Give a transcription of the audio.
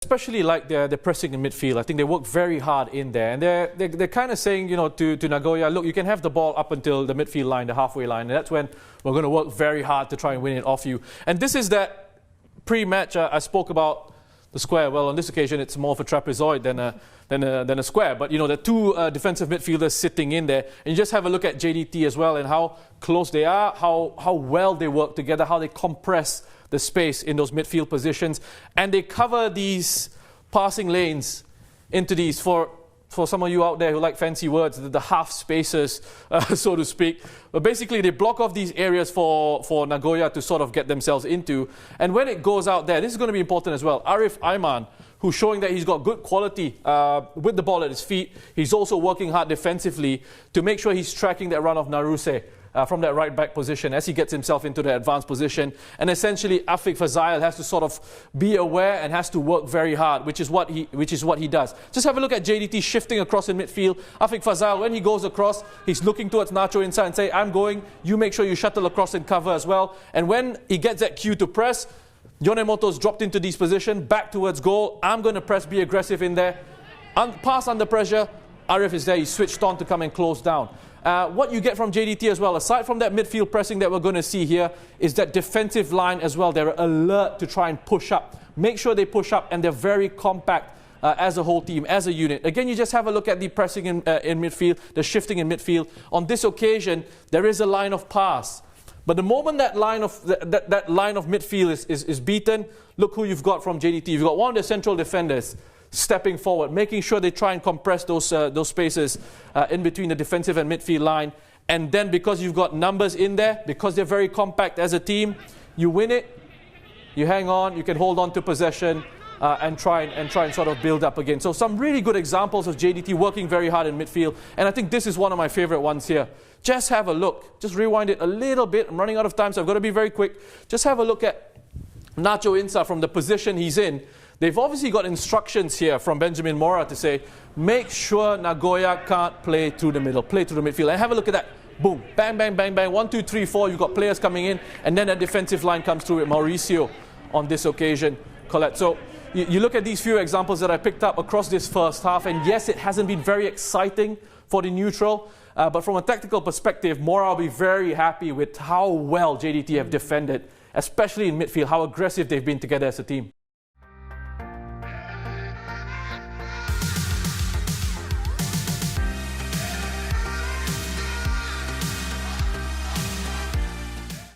especially like they're pressing in midfield. I think they work very hard in there, and they're kind of saying, you know, to Nagoya, look, you can have the ball up until the midfield line, the halfway line, and that's when we're going to work very hard to try and win it off you. And this is that pre-match I spoke about the square. Well, on this occasion, it's more of a trapezoid than a square. But you know, the two defensive midfielders sitting in there, and you just have a look at JDT as well and how close they are, how well they work together, how they compress the space in those midfield positions, and they cover these passing lanes into these, for some of you out there who like fancy words, the half spaces, so to speak. But basically, they block off these areas for Nagoya to sort of get themselves into. And when it goes out there, this is going to be important as well. RAI'S EYE, who's showing that he's got good quality with the ball at his feet. He's also working hard defensively to make sure he's tracking that run of Naruse from that right back position as he gets himself into the advanced position. And essentially, Afiq Fazail has to sort of be aware and has to work very hard, which is what he does. Just have a look at JDT shifting across in midfield. Afiq Fazail, when he goes across, he's looking towards Nacho inside and say, I'm going, you make sure you shuttle across and cover as well. And when he gets that cue to press, Yonemoto's dropped into these positions, back towards goal. I'm going to press, be aggressive in there. Pass under pressure. Arif is there, he's switched on to come and close down. What you get from JDT as well, aside from that midfield pressing that we're going to see here, is that defensive line as well. They're alert to try and push up. Make sure they push up, and they're very compact as a whole team, as a unit. Again, you just have a look at the pressing in midfield, the shifting in midfield. On this occasion, there is a line of pass. But the moment that line of midfield is beaten, look who you've got from JDT. You've got one of the central defenders stepping forward, making sure they try and compress those spaces in between the defensive and midfield line. And then because you've got numbers in there, because they're very compact as a team, you win it, you hang on, you can hold on to possession and try and sort of build up again. So some really good examples of JDT working very hard in midfield. And I think this is one of my favorite ones here. Just have a look. Just rewind it a little bit. I'm running out of time, so I've got to be very quick. Just have a look at Nacho Insa from the position he's in. They've obviously got instructions here from Benjamin Mora to say, make sure Nagoya can't play through the middle, play through the midfield. And have a look at that. Boom, bang, bang, bang, bang. 1, 2, 3, 4. You've got players coming in. And then that defensive line comes through with Mauricio on this occasion. Colette. So you look at these few examples that I picked up across this first half. And yes, it hasn't been very exciting for the neutral. But from a tactical perspective, Mora will be very happy with how well JDT have defended, especially in midfield, how aggressive they've been together as a team.